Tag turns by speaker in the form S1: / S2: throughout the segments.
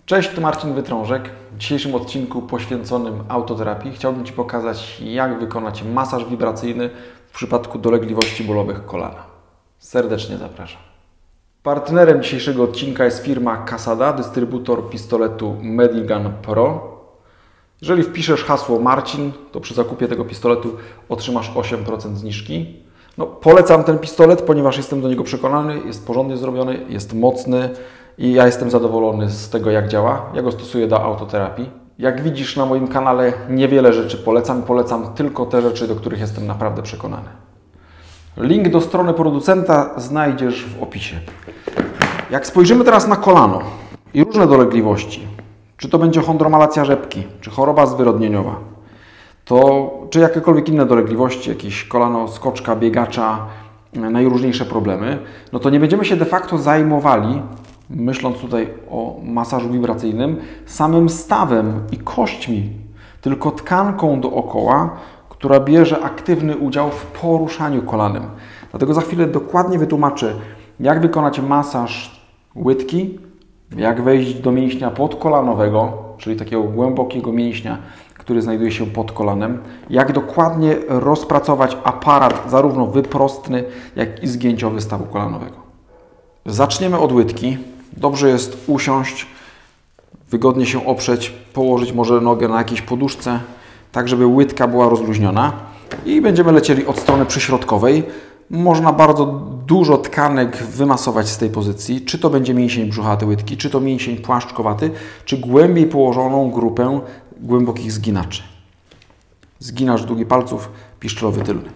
S1: Cześć, tu Marcin Wytrążek. W dzisiejszym odcinku poświęconym autoterapii chciałbym Ci pokazać, jak wykonać masaż wibracyjny w przypadku dolegliwości bólowych kolana. Serdecznie zapraszam. Partnerem dzisiejszego odcinka jest firma Casada, dystrybutor pistoletu Medigun Pro. Jeżeli wpiszesz hasło Marcin, to przy zakupie tego pistoletu otrzymasz 8% zniżki. Polecam ten pistolet, ponieważ jestem do niego przekonany, jest porządnie zrobiony, jest mocny i ja jestem zadowolony z tego, jak działa. Ja go stosuję do autoterapii. Jak widzisz na moim kanale, niewiele rzeczy polecam tylko te rzeczy, do których jestem naprawdę przekonany. Link do strony producenta znajdziesz w opisie. Jak spojrzymy teraz na kolano i różne dolegliwości, czy to będzie chondromalacja rzepki, czy choroba zwyrodnieniowa, czy jakiekolwiek inne dolegliwości, jakieś kolano skoczka, biegacza, najróżniejsze problemy, to nie będziemy się de facto zajmowali, myśląc tutaj o masażu wibracyjnym, samym stawem i kośćmi, tylko tkanką dookoła, która bierze aktywny udział w poruszaniu kolanem. Dlatego za chwilę dokładnie wytłumaczę, jak wykonać masaż łydki, jak wejść do mięśnia podkolanowego, czyli takiego głębokiego mięśnia, który znajduje się pod kolanem, jak dokładnie rozpracować aparat zarówno wyprostny, jak i zgięciowy stawu kolanowego. Zaczniemy od łydki. Dobrze jest usiąść, wygodnie się oprzeć, położyć może nogę na jakiejś poduszce, tak żeby łydka była rozluźniona i będziemy lecieli od strony przyśrodkowej. Można bardzo dużo tkanek wymasować z tej pozycji, czy to będzie mięsień brzuchaty łydki, czy to mięsień płaszczkowaty, czy głębiej położoną grupę głębokich zginaczy. Zginasz długi palców, piszczelowy tylny.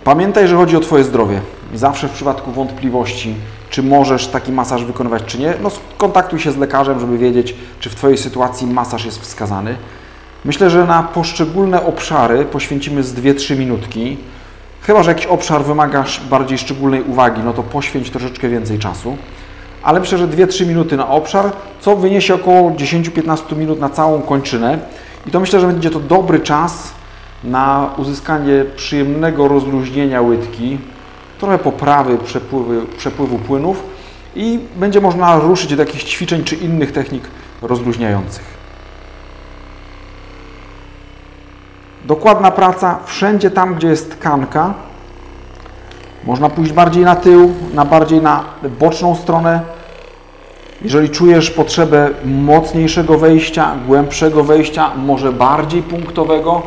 S1: Pamiętaj, że chodzi o Twoje zdrowie. Zawsze w przypadku wątpliwości, czy możesz taki masaż wykonywać, czy nie, skontaktuj się z lekarzem, żeby wiedzieć, czy w Twojej sytuacji masaż jest wskazany. Myślę, że na poszczególne obszary poświęcimy z 2-3 minutki. Chyba że jakiś obszar wymaga bardziej szczególnej uwagi, to poświęć troszeczkę więcej czasu. Ale myślę, że 2-3 minuty na obszar, co wyniesie około 10-15 minut na całą kończynę. I to myślę, że będzie to dobry czas na uzyskanie przyjemnego rozluźnienia łydki, trochę poprawy przepływu płynów i będzie można ruszyć do jakichś ćwiczeń czy innych technik rozluźniających. Dokładna praca wszędzie tam, gdzie jest tkanka. Można pójść bardziej na tył, bardziej na boczną stronę. Jeżeli czujesz potrzebę mocniejszego wejścia, głębszego wejścia, może bardziej punktowego,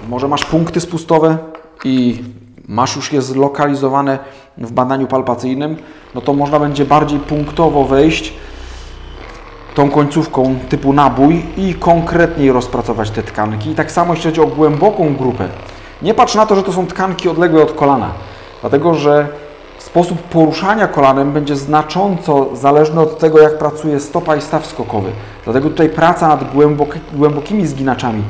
S1: może masz punkty spustowe i masz już je zlokalizowane w badaniu palpacyjnym, to można będzie bardziej punktowo wejść tą końcówką typu nabój i konkretniej rozpracować te tkanki. I tak samo jeśli chodzi o głęboką grupę. Nie patrz na to, że to są tkanki odległe od kolana, dlatego że sposób poruszania kolanem będzie znacząco zależny od tego, jak pracuje stopa i staw skokowy. Dlatego tutaj praca nad głębokimi zginaczami,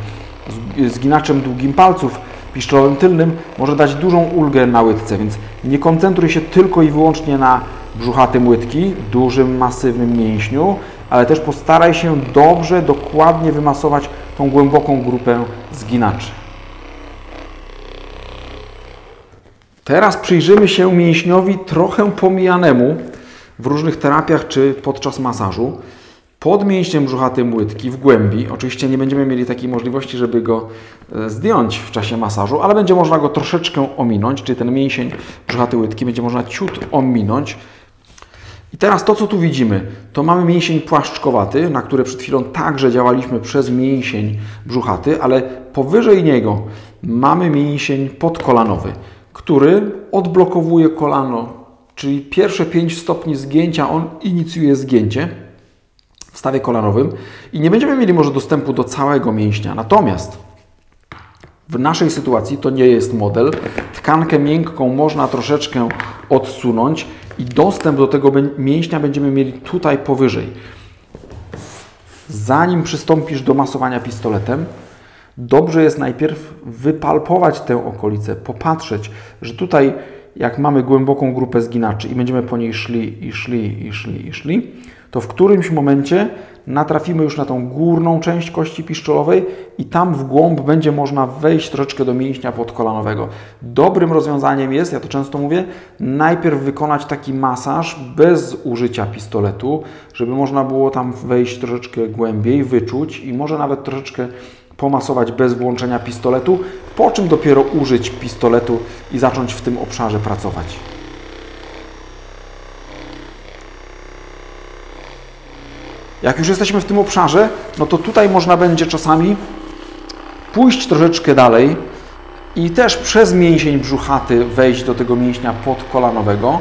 S1: zginaczem długim palców, piszczelowym tylnym może dać dużą ulgę na łydce, więc nie koncentruj się tylko i wyłącznie na brzuchatym łydki, dużym, masywnym mięśniu, ale też postaraj się dobrze, dokładnie wymasować tą głęboką grupę zginaczy. Teraz przyjrzymy się mięśniowi trochę pomijanemu w różnych terapiach czy podczas masażu. Pod mięśniem brzuchatym łydki w głębi. Oczywiście nie będziemy mieli takiej możliwości, żeby go zdjąć w czasie masażu, ale będzie można go troszeczkę ominąć, czyli ten mięsień brzuchaty łydki będzie można ciut ominąć. I teraz to, co tu widzimy, to mamy mięsień płaszczkowaty, na który przed chwilą także działaliśmy przez mięsień brzuchaty, ale powyżej niego mamy mięsień podkolanowy, który odblokowuje kolano, czyli pierwsze 5 stopni zgięcia, on inicjuje zgięcie w stawie kolanowym i nie będziemy mieli może dostępu do całego mięśnia. Natomiast w naszej sytuacji to nie jest model. Tkankę miękką można troszeczkę odsunąć i dostęp do tego mięśnia będziemy mieli tutaj powyżej. Zanim przystąpisz do masowania pistoletem, dobrze jest najpierw wypalpować tę okolicę, popatrzeć, że tutaj jak mamy głęboką grupę zginaczy i będziemy po niej szli, to w którymś momencie natrafimy już na tą górną część kości piszczelowej i tam w głąb będzie można wejść troszeczkę do mięśnia podkolanowego. Dobrym rozwiązaniem jest, ja to często mówię, najpierw wykonać taki masaż bez użycia pistoletu, żeby można było tam wejść troszeczkę głębiej, wyczuć i może nawet troszeczkę pomasować bez włączenia pistoletu, po czym dopiero użyć pistoletu i zacząć w tym obszarze pracować. Jak już jesteśmy w tym obszarze, no to tutaj można będzie czasami pójść troszeczkę dalej i też przez mięsień brzuchaty wejść do tego mięśnia podkolanowego,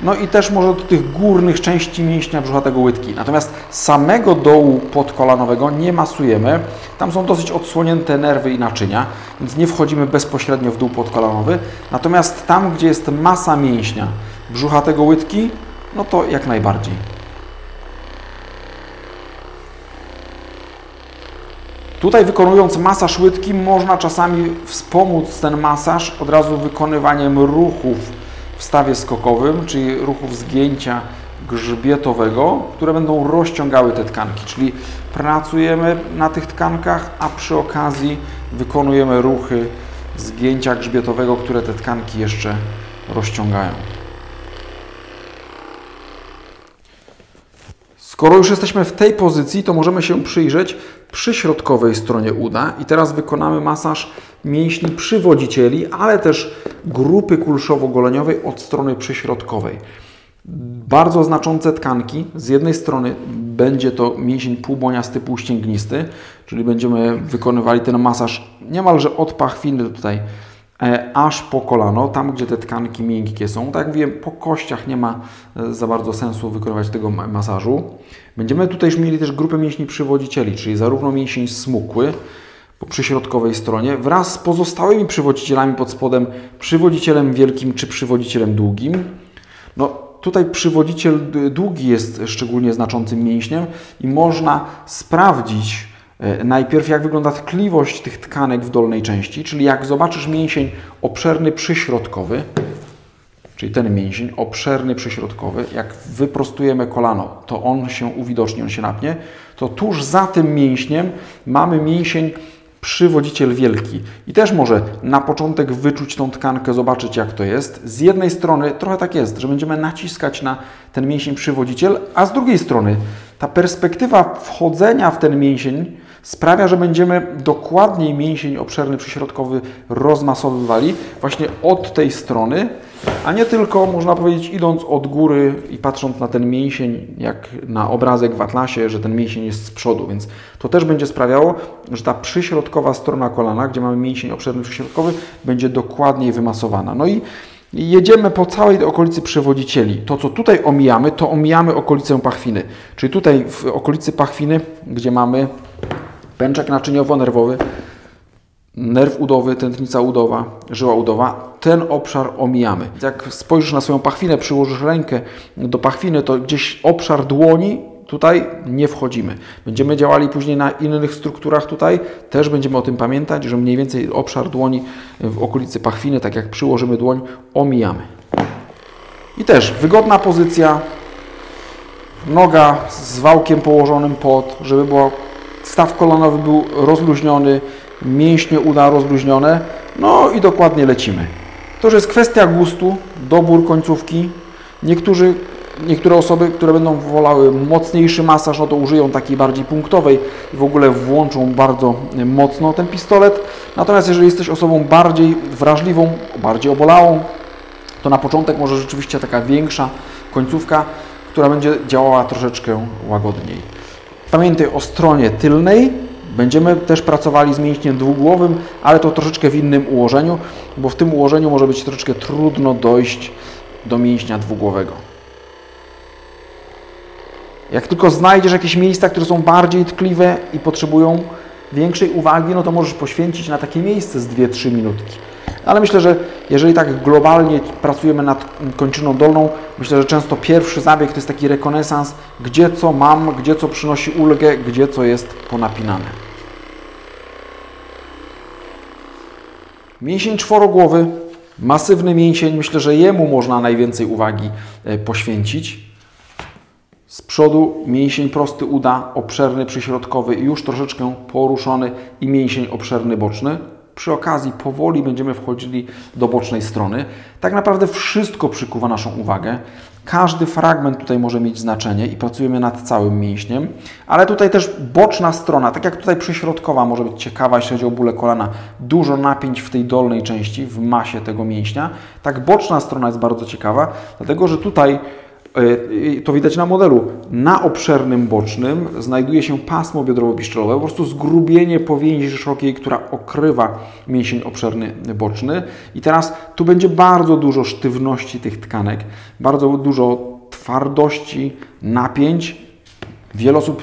S1: no i też może do tych górnych części mięśnia brzuchatego łydki. Natomiast samego dołu podkolanowego nie masujemy. Tam są dosyć odsłonięte nerwy i naczynia, więc nie wchodzimy bezpośrednio w dół podkolanowy. Natomiast tam, gdzie jest masa mięśnia brzuchatego łydki, no to jak najbardziej. Tutaj wykonując masaż łydki można czasami wspomóc ten masaż od razu wykonywaniem ruchów w stawie skokowym, czyli ruchów zgięcia grzbietowego, które będą rozciągały te tkanki, czyli pracujemy na tych tkankach, a przy okazji wykonujemy ruchy zgięcia grzbietowego, które te tkanki jeszcze rozciągają. Skoro już jesteśmy w tej pozycji, to możemy się przyjrzeć przyśrodkowej stronie uda i teraz wykonamy masaż mięśni przywodzicieli, ale też grupy kulszowo-goleniowej od strony przyśrodkowej. Bardzo znaczące tkanki. Z jednej strony będzie to mięsień półbłoniasty, półścięgnisty, czyli będziemy wykonywali ten masaż niemalże od pachwiny tutaj aż po kolano, tam gdzie te tkanki miękkie są. Tak jak mówiłem, po kościach nie ma za bardzo sensu wykonywać tego masażu. Będziemy tutaj już mieli też grupę mięśni przywodzicieli, czyli zarówno mięsień smukły po przyśrodkowej stronie wraz z pozostałymi przywodzicielami pod spodem, przywodzicielem wielkim czy przywodzicielem długim. No, tutaj przywodziciel długi jest szczególnie znaczącym mięśniem i można sprawdzić najpierw, jak wygląda tkliwość tych tkanek w dolnej części, czyli jak zobaczysz mięsień obszerny przyśrodkowy, czyli ten mięsień obszerny przyśrodkowy, jak wyprostujemy kolano, to on się uwidoczni, on się napnie, to tuż za tym mięśniem mamy mięsień przywodziciel wielki. I też może na początek wyczuć tą tkankę, zobaczyć jak to jest. Z jednej strony trochę tak jest, że będziemy naciskać na ten mięsień przywodziciel, a z drugiej strony ta perspektywa wchodzenia w ten mięsień sprawia, że będziemy dokładniej mięsień obszerny przyśrodkowy rozmasowywali właśnie od tej strony, a nie tylko, można powiedzieć, idąc od góry i patrząc na ten mięsień, jak na obrazek w atlasie, że ten mięsień jest z przodu, więc to też będzie sprawiało, że ta przyśrodkowa strona kolana, gdzie mamy mięsień obszerny przyśrodkowy, będzie dokładniej wymasowana. No i jedziemy po całej okolicy przywodzicieli. To, co tutaj omijamy, to omijamy okolicę pachwiny. Czyli tutaj w okolicy pachwiny, gdzie mamy pęczek naczyniowo-nerwowy, nerw udowy, tętnica udowa, żyła udowa, ten obszar omijamy. Jak spojrzysz na swoją pachwinę, przyłożysz rękę do pachwiny, to gdzieś obszar dłoni, tutaj nie wchodzimy. Będziemy działali później na innych strukturach tutaj, też będziemy o tym pamiętać, że mniej więcej obszar dłoni w okolicy pachwiny, tak jak przyłożymy dłoń, omijamy. I też wygodna pozycja, noga z wałkiem położonym pod, żeby było, staw kolanowy był rozluźniony, mięśnie uda rozluźnione, no i dokładnie lecimy. To już jest kwestia gustu, dobór końcówki. Niektóre osoby, które będą wolały mocniejszy masaż, no to użyją takiej bardziej punktowej i w ogóle włączą bardzo mocno ten pistolet. Natomiast jeżeli jesteś osobą bardziej wrażliwą, bardziej obolałą, to na początek może rzeczywiście taka większa końcówka, która będzie działała troszeczkę łagodniej. Pamiętaj o stronie tylnej. Będziemy też pracowali z mięśniem dwugłowym, ale to troszeczkę w innym ułożeniu, bo w tym ułożeniu może być troszeczkę trudno dojść do mięśnia dwugłowego. Jak tylko znajdziesz jakieś miejsca, które są bardziej tkliwe i potrzebują większej uwagi, no to możesz poświęcić na takie miejsce z 2-3 minutki. Ale myślę, że jeżeli tak globalnie pracujemy nad kończyną dolną, myślę, że często pierwszy zabieg to jest taki rekonesans, gdzie co mam, gdzie co przynosi ulgę, gdzie co jest ponapinane. Mięsień czworogłowy, masywny mięsień, myślę, że jemu można najwięcej uwagi poświęcić. Z przodu mięsień prosty uda, obszerny przyśrodkowy i już troszeczkę poruszony i mięsień obszerny boczny. Przy okazji powoli będziemy wchodzili do bocznej strony. Tak naprawdę wszystko przykuwa naszą uwagę. Każdy fragment tutaj może mieć znaczenie i pracujemy nad całym mięśniem, ale tutaj też boczna strona, tak jak tutaj przyśrodkowa może być ciekawa, jeśli chodzi o bóle kolana. Dużo napięć w tej dolnej części, w masie tego mięśnia. Tak boczna strona jest bardzo ciekawa, dlatego że tutaj to widać na modelu. Na obszernym bocznym znajduje się pasmo biodrowo-piszczelowe, po prostu zgrubienie powięzi szerokiej, która okrywa mięsień obszerny boczny. I teraz tu będzie bardzo dużo sztywności tych tkanek, bardzo dużo twardości, napięć. Wiele osób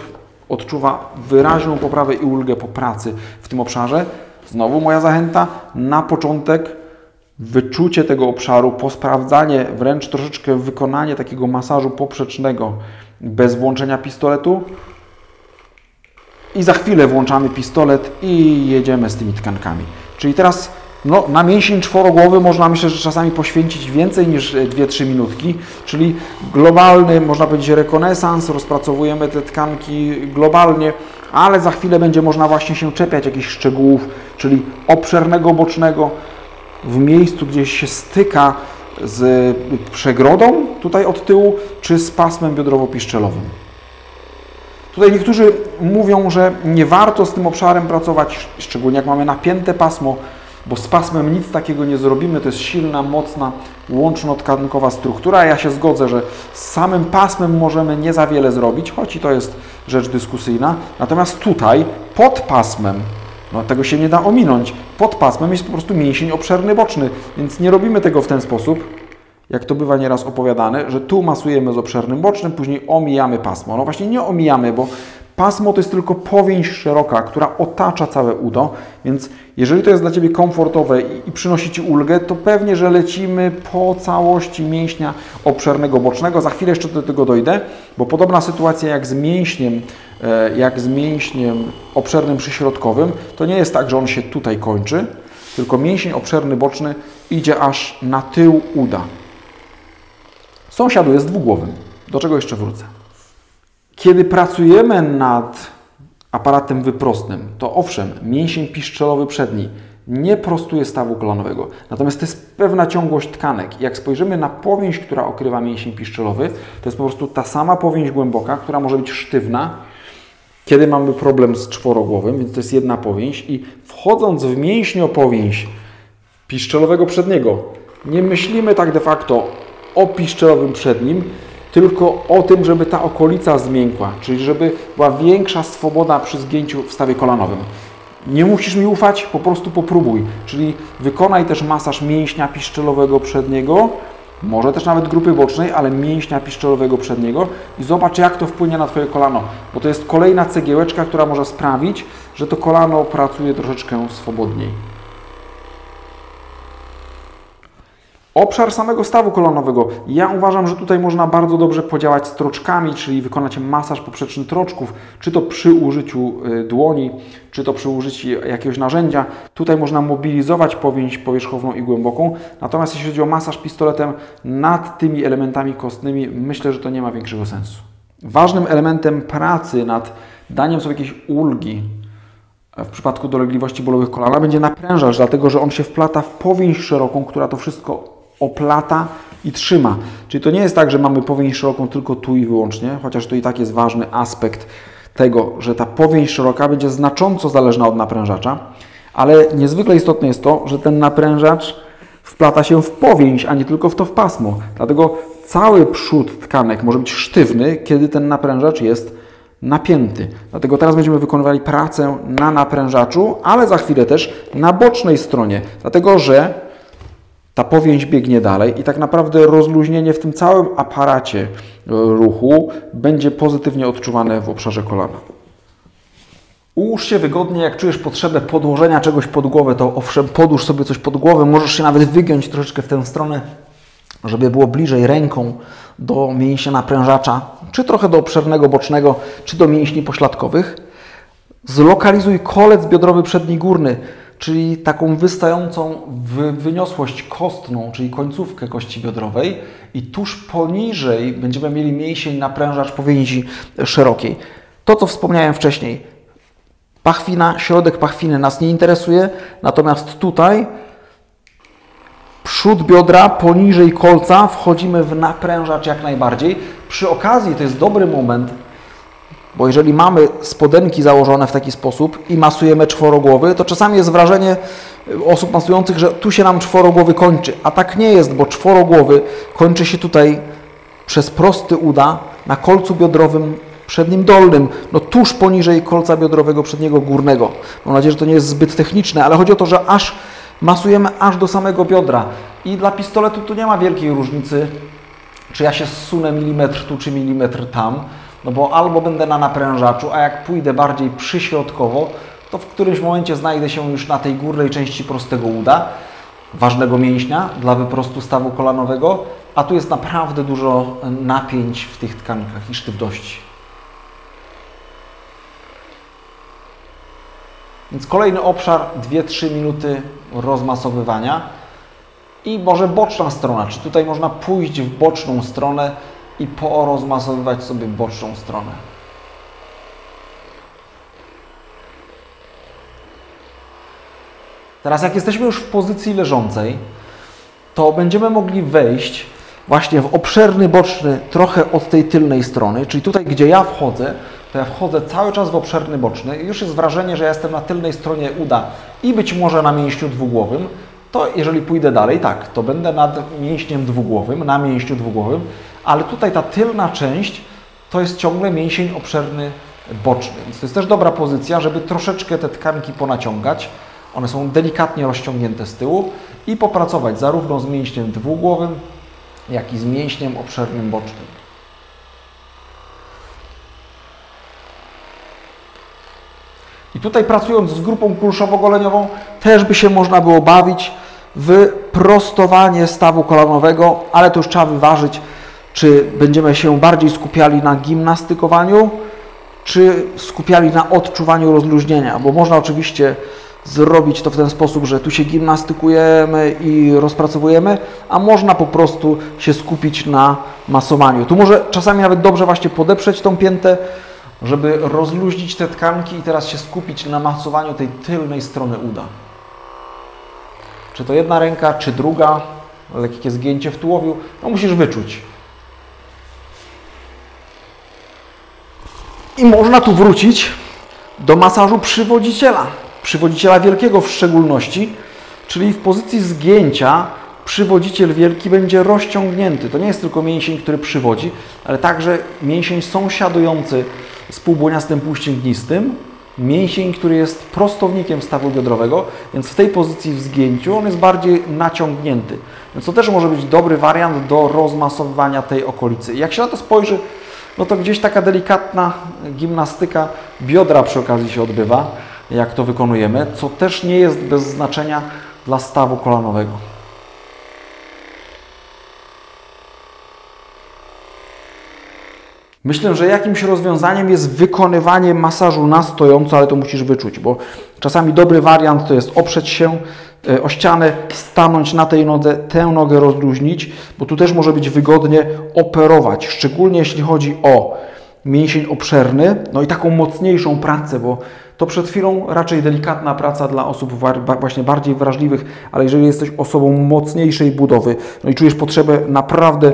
S1: odczuwa wyraźną poprawę i ulgę po pracy w tym obszarze. Znowu moja zachęta na początek. Wyczucie tego obszaru, posprawdzanie, wręcz troszeczkę wykonanie takiego masażu poprzecznego bez włączenia pistoletu. I za chwilę włączamy pistolet i jedziemy z tymi tkankami. Czyli teraz na mięsień czworogłowy można, myślę, że czasami poświęcić więcej niż 2-3 minutki. Czyli globalny, można powiedzieć, rekonesans, rozpracowujemy te tkanki globalnie, ale za chwilę będzie można właśnie się czepiać jakichś szczegółów, czyli obszernego bocznego, w miejscu, gdzie się styka z przegrodą, tutaj od tyłu, czy z pasmem biodrowo-piszczelowym. Tutaj niektórzy mówią, że nie warto z tym obszarem pracować, szczególnie jak mamy napięte pasmo, bo z pasmem nic takiego nie zrobimy. To jest silna, mocna, łączno-tkankowa struktura. Ja się zgodzę, że z samym pasmem możemy nie za wiele zrobić, choć i to jest rzecz dyskusyjna. Natomiast tutaj, pod pasmem, tego się nie da ominąć. Pod pasmem jest po prostu mięsień obszerny boczny, więc nie robimy tego w ten sposób, jak to bywa nieraz opowiadane, że tu masujemy z obszernym bocznym, później omijamy pasmo. No właśnie nie omijamy, bo pasmo to jest tylko powięź szeroka, która otacza całe udo, więc jeżeli to jest dla Ciebie komfortowe i przynosi Ci ulgę, to pewnie, że lecimy po całości mięśnia obszernego bocznego. Za chwilę jeszcze do tego dojdę, bo podobna sytuacja jak z mięśniem obszernym przyśrodkowym, to nie jest tak, że on się tutaj kończy, tylko mięsień obszerny boczny idzie aż na tył uda. Sąsiadu jest dwugłowym. Do czego jeszcze wrócę? Kiedy pracujemy nad aparatem wyprostnym, to owszem, mięsień piszczelowy przedni nie prostuje stawu kolanowego. Natomiast to jest pewna ciągłość tkanek. Jak spojrzymy na powięź, która okrywa mięsień piszczelowy, to jest po prostu ta sama powięź głęboka, która może być sztywna, kiedy mamy problem z czworogłowym, więc to jest jedna powięź i wchodząc w mięśniopowięź piszczelowego przedniego, nie myślimy tak de facto o piszczelowym przednim, tylko o tym, żeby ta okolica zmiękła, czyli żeby była większa swoboda przy zgięciu w stawie kolanowym. Nie musisz mi ufać, po prostu popróbuj, czyli wykonaj też masaż mięśnia piszczelowego przedniego, może też nawet grupy bocznej, ale mięśnia piszczelowego przedniego i zobacz, jak to wpłynie na Twoje kolano, bo to jest kolejna cegiełeczka, która może sprawić, że to kolano pracuje troszeczkę swobodniej. Obszar samego stawu kolanowego. Ja uważam, że tutaj można bardzo dobrze podziałać z troczkami, czyli wykonać masaż poprzeczny troczków, czy to przy użyciu dłoni, czy to przy użyciu jakiegoś narzędzia. Tutaj można mobilizować powięź powierzchowną i głęboką. Natomiast jeśli chodzi o masaż pistoletem nad tymi elementami kostnymi, myślę, że to nie ma większego sensu. Ważnym elementem pracy nad daniem sobie jakiejś ulgi w przypadku dolegliwości bólowych kolana będzie naprężacz, dlatego że on się wplata w powięź szeroką, która to wszystko oplata i trzyma. Czyli to nie jest tak, że mamy powięź szeroką tylko tu i wyłącznie, chociaż to i tak jest ważny aspekt tego, że ta powięź szeroka będzie znacząco zależna od naprężacza, ale niezwykle istotne jest to, że ten naprężacz wplata się w powięź, a nie tylko w to w pasmo. Dlatego cały przód tkanek może być sztywny, kiedy ten naprężacz jest napięty. Dlatego teraz będziemy wykonywali pracę na naprężaczu, ale za chwilę też na bocznej stronie, dlatego że ta powięź biegnie dalej i tak naprawdę rozluźnienie w tym całym aparacie ruchu będzie pozytywnie odczuwane w obszarze kolana. Ułóż się wygodnie, jak czujesz potrzebę podłożenia czegoś pod głowę, to owszem, podłóż sobie coś pod głowę, możesz się nawet wygiąć troszeczkę w tę stronę, żeby było bliżej ręką do mięśnia naprężacza, czy trochę do obszernego bocznego, czy do mięśni pośladkowych. Zlokalizuj kolec biodrowy przedni górny, czyli taką wystającą wyniosłość kostną, czyli końcówkę kości biodrowej i tuż poniżej będziemy mieli mięsień naprężacz powięzi szerokiej. To, co wspomniałem wcześniej, pachwina, środek pachwiny nas nie interesuje, natomiast tutaj przód biodra, poniżej kolca wchodzimy w naprężacz jak najbardziej. Przy okazji to jest dobry moment, bo jeżeli mamy spodenki założone w taki sposób i masujemy czworogłowy, to czasami jest wrażenie osób masujących, że tu się nam czworogłowy kończy, a tak nie jest, bo czworogłowy kończy się tutaj przez prosty uda na kolcu biodrowym przednim dolnym, no tuż poniżej kolca biodrowego przedniego górnego. Mam nadzieję, że to nie jest zbyt techniczne, ale chodzi o to, że masujemy aż do samego biodra i dla pistoletu tu nie ma wielkiej różnicy, czy ja się zsunę milimetr tu, czy milimetr tam, no bo albo będę na naprężaczu, a jak pójdę bardziej przyśrodkowo, to w którymś momencie znajdę się już na tej górnej części prostego uda, ważnego mięśnia dla wyprostu stawu kolanowego, a tu jest naprawdę dużo napięć w tych tkankach i sztywności. Więc kolejny obszar, 2-3 minuty rozmasowywania i może boczna strona, czy tutaj można pójść w boczną stronę i porozmasowywać sobie boczną stronę. Teraz jak jesteśmy już w pozycji leżącej, to będziemy mogli wejść właśnie w obszerny boczny trochę od tej tylnej strony, czyli tutaj, gdzie ja wchodzę, to ja wchodzę cały czas w obszerny boczny i już jest wrażenie, że ja jestem na tylnej stronie uda i być może na mięśniu dwugłowym, to jeżeli pójdę dalej, tak, to będę nad mięśniem dwugłowym, na mięśniu dwugłowym, ale tutaj ta tylna część to jest ciągle mięsień obszerny boczny, więc to jest też dobra pozycja, żeby troszeczkę te tkanki ponaciągać. One są delikatnie rozciągnięte z tyłu i popracować zarówno z mięśniem dwugłowym, jak i z mięśniem obszernym bocznym. I tutaj pracując z grupą kulszowo-goleniową też by się można było bawić w prostowanie stawu kolanowego, ale to już trzeba wyważyć, czy będziemy się bardziej skupiali na gimnastykowaniu, czy skupiali na odczuwaniu rozluźnienia, bo można oczywiście zrobić to w ten sposób, że tu się gimnastykujemy i rozpracowujemy, a można po prostu się skupić na masowaniu. Tu może czasami nawet dobrze właśnie podeprzeć tą piętę, żeby rozluźnić te tkanki i teraz się skupić na masowaniu tej tylnej strony uda. Czy to jedna ręka, czy druga, lekkie zgięcie w tułowiu, no musisz wyczuć. I można tu wrócić do masażu przywodziciela wielkiego w szczególności, czyli w pozycji zgięcia przywodziciel wielki będzie rozciągnięty. To nie jest tylko mięsień, który przywodzi, ale także mięsień sąsiadujący z półbłoniastym półścięgnistym, mięsień, który jest prostownikiem stawu biodrowego, więc w tej pozycji w zgięciu on jest bardziej naciągnięty. Więc to też może być dobry wariant do rozmasowywania tej okolicy. Jak się na to spojrzy, no to gdzieś taka delikatna gimnastyka biodra przy okazji się odbywa, jak to wykonujemy, co też nie jest bez znaczenia dla stawu kolanowego. Myślę, że jakimś rozwiązaniem jest wykonywanie masażu na stojąco, ale to musisz wyczuć, bo czasami dobry wariant to jest oprzeć się o ścianę, stanąć na tej nodze, tę nogę rozluźnić, bo tu też może być wygodnie operować, szczególnie jeśli chodzi o mięsień obszerny, no i taką mocniejszą pracę, bo to przed chwilą raczej delikatna praca dla osób właśnie bardziej wrażliwych, ale jeżeli jesteś osobą mocniejszej budowy, no i czujesz potrzebę naprawdę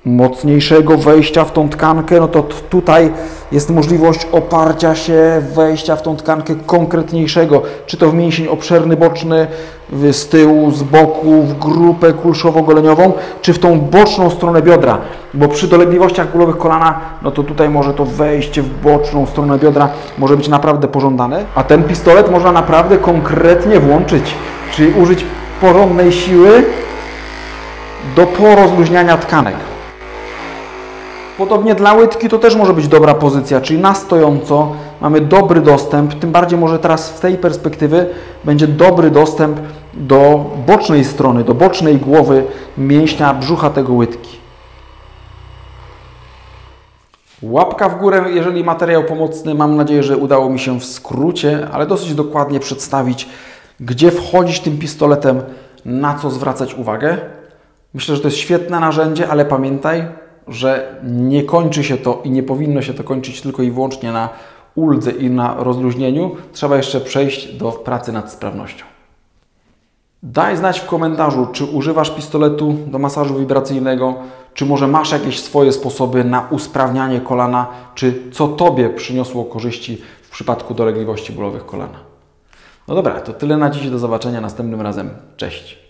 S1: mocniejszego wejścia w tą tkankę, no to tutaj jest możliwość oparcia się, wejścia w tą tkankę konkretniejszego, czy to w mięsień obszerny boczny, z tyłu, z boku, w grupę kulszowo-goleniową, czy w tą boczną stronę biodra, bo przy dolegliwościach bólowych kolana, no to tutaj może to wejście w boczną stronę biodra może być naprawdę pożądane, a ten pistolet można naprawdę konkretnie włączyć, czyli użyć porządnej siły do porozluźniania tkanek. Podobnie dla łydki to też może być dobra pozycja, czyli na stojąco mamy dobry dostęp, tym bardziej może teraz z tej perspektywy będzie dobry dostęp do bocznej strony, do bocznej głowy mięśnia brzucha tego łydki. Łapka w górę, jeżeli materiał pomocny. Mam nadzieję, że udało mi się w skrócie, ale dosyć dokładnie przedstawić, gdzie wchodzić tym pistoletem, na co zwracać uwagę. Myślę, że to jest świetne narzędzie, ale pamiętaj, że nie kończy się to i nie powinno się to kończyć tylko i wyłącznie na uldze i na rozluźnieniu. Trzeba jeszcze przejść do pracy nad sprawnością. Daj znać w komentarzu, czy używasz pistoletu do masażu wibracyjnego, czy może masz jakieś swoje sposoby na usprawnianie kolana, czy co Tobie przyniosło korzyści w przypadku dolegliwości bólowych kolana. No dobra, to tyle na dziś. Do zobaczenia następnym razem. Cześć!